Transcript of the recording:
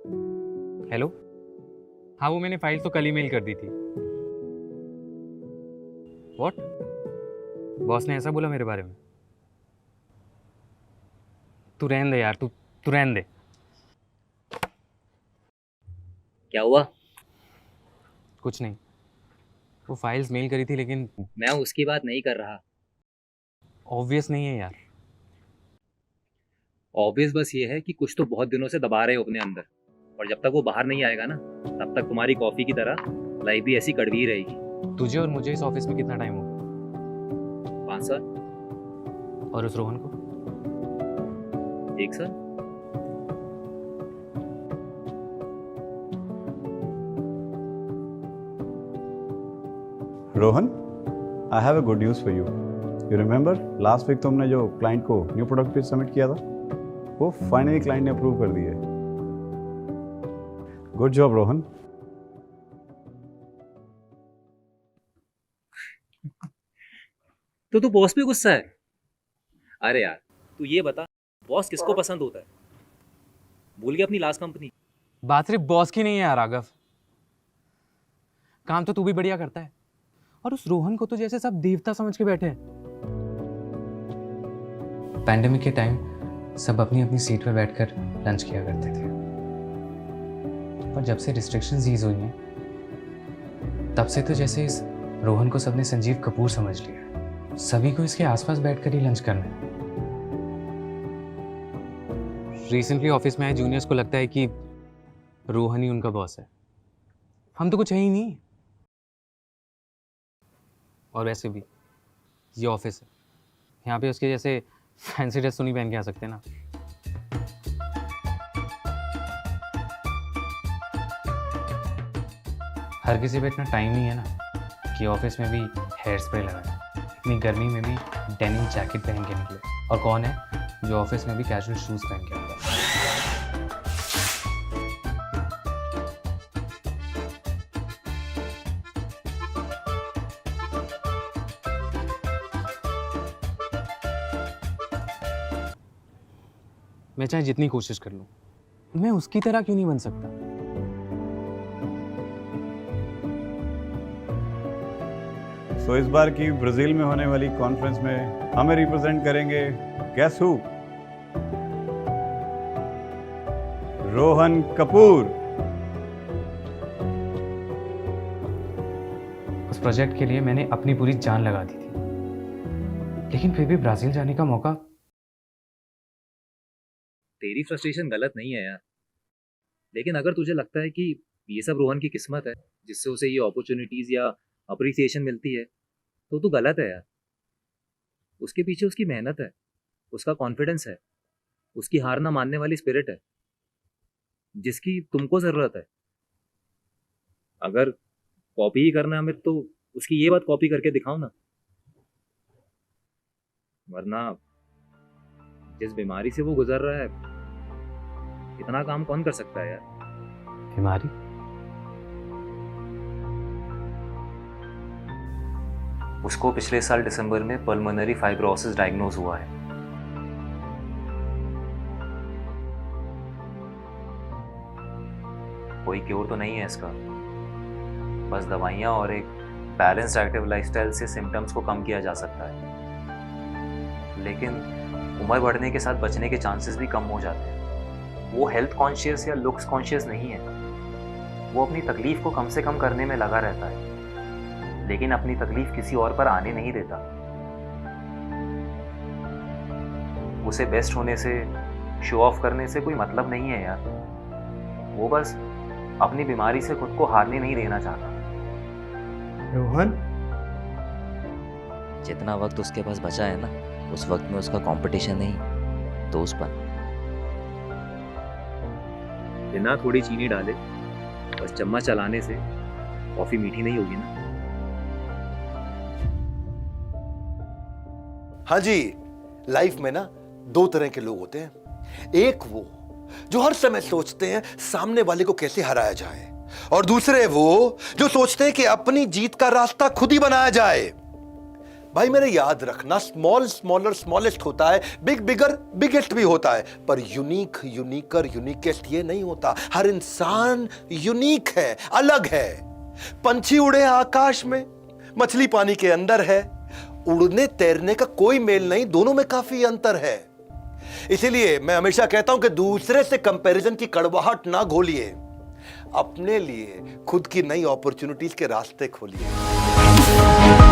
Hello. हाँ, वो मैंने फाइल तो कल ही मेल कर दी थी। व्हाट? बॉस ने ऐसा बोला मेरे बारे में? तू रहने दे यार, तू रहने दे। क्या हुआ? कुछ नहीं, वो फाइल्स मेल करी थी लेकिन मैं उसकी बात नहीं कर रहा। ऑब्वियस नहीं है यार। ऑब्वियस बस ये है कि कुछ तो बहुत दिनों से दबा रहे हो अपने अंदर, और जब तक वो बाहर नहीं आएगा ना, तब तक तुम्हारी कॉफी की तरह लाइफ भी ऐसी कड़वी ही रहेगी। तुझे और मुझे इस ऑफिस में कितना टाइम होगा? 5 साल। और उस रोहन को? 1 साल। Rohan, I have a good news for you. You remember last week तुमने जो क्लाइंट को न्यू प्रोडक्ट पे सबमिट किया था, वो फाइनली क्लाइंट ने अप्रूव कर दिया है। Good job Rohan. तो तू बॉस पे गुस्सा है? अरे यार, तू ये बता, बॉस किसको पसंद होता है? भूल गया अपनी लास्ट कंपनी? बात सिर्फ बॉस की नहीं है यार राघव, काम तो तू भी बढ़िया करता है। और उस रोहन को तो जैसे सब देवता समझ के बैठे हैं। पैंडेमिक के टाइम सब अपनी अपनी सीट पर बैठकर लंच किया करते थे, पर जब से रिस्ट्रिक्शंस ईज हुई हैं, तब से तो जैसे इस रोहन को सबने संजीव कपूर समझ लिया। सभी को इसके आसपास बैठकर ही लंच करना है। रिसेंटली ऑफिस में आए जूनियर्स को लगता है कि रोहन ही उनका बॉस है। हम तो कुछ है ही नहीं। और वैसे भी ये ऑफिस है, यहाँ पे उसके जैसे फैंसी ड्रेस तो नहीं पहन के आ सकते ना। हर किसी पे इतना टाइम नहीं है ना कि ऑफिस में भी हेयर स्प्रे लगाए, इतनी गर्मी में भी डेनिम जैकेट पहन के निकले। और कौन है जो ऑफिस में भी कैजुअल शूज पहन के आता है? मैं चाहे जितनी कोशिश कर लूं, मैं उसकी तरह क्यों नहीं बन सकता? सो इस बार की ब्राजील में होने वाली कॉन्फ्रेंस में हमें रिप्रेजेंट करेंगे गेस हु? रोहन कपूर। उस प्रोजेक्ट के लिए मैंने अपनी पूरी जान लगा दी थी, लेकिन फिर भी ब्राजील जाने का मौका। तेरी फ्रस्ट्रेशन गलत नहीं है यार, लेकिन अगर तुझे लगता है कि ये सब रोहन की किस्मत है जिससे उसे ये अपॉर्चुनिटीज या अप्रिसिएशन मिलती है, तो तू गलत है यार। उसके पीछे उसकी मेहनत है, उसका कॉन्फिडेंस है, उसकी हार ना मानने वाली स्पिरिट है, जिसकी तुमको जरूरत है। अगर कॉपी ही करना है हमें, तो उसकी ये बात कॉपी करके दिखाओ ना। वरना जिस बीमारी से वो गुजर रहा है, इतना काम कौन कर सकता है यार? बीमारी? उसको पिछले साल दिसंबर में पल्मोनरी फाइब्रोसिस डायग्नोज हुआ है। कोई क्योर तो नहीं है इसका, बस दवाइयाँ और एक बैलेंस्ड एक्टिव लाइफस्टाइल से सिम्टम्स को कम किया जा सकता है। लेकिन उम्र बढ़ने के साथ बचने के चांसेस भी कम हो जाते हैं। वो हेल्थ कॉन्शियस या लुक्स कॉन्शियस नहीं है, वो अपनी तकलीफ को कम से कम करने में लगा रहता है, लेकिन अपनी तकलीफ किसी और पर आने नहीं देता। उसे बेस्ट होने से, शो ऑफ करने से कोई मतलब नहीं है यार। वो बस अपनी बीमारी से खुद को हारने नहीं देना चाहता। रोहन, जितना वक्त उसके पास बचा है ना, उस वक्त में उसका कंपटीशन नहीं, दोस्तपन। बिना थोड़ी चीनी डाले बस चम्मच चलाने से कॉफी मीठी नहीं होगी ना। हाँ जी, लाइफ में ना 2 तरह के लोग होते हैं। एक वो जो हर समय सोचते हैं सामने वाले को कैसे हराया जाए, और दूसरे वो जो सोचते हैं कि अपनी जीत का रास्ता खुद ही बनाया जाए। भाई मेरे याद रखना, स्मॉल स्मॉलर स्मॉलेस्ट होता है, बिग बिगर बिगेस्ट भी होता है, पर यूनिक यूनिकर यूनिकेस्ट ये नहीं होता। हर इंसान यूनिक है, अलग है। पंछी उड़े आकाश में, मछली पानी के अंदर है। उड़ने तैरने का कोई मेल नहीं, दोनों में काफी अंतर है। इसीलिए मैं हमेशा कहता हूं कि दूसरे से कंपैरिजन की कड़वाहट ना घोलिए, अपने लिए खुद की नई अपॉर्चुनिटीज के रास्ते खोलिए।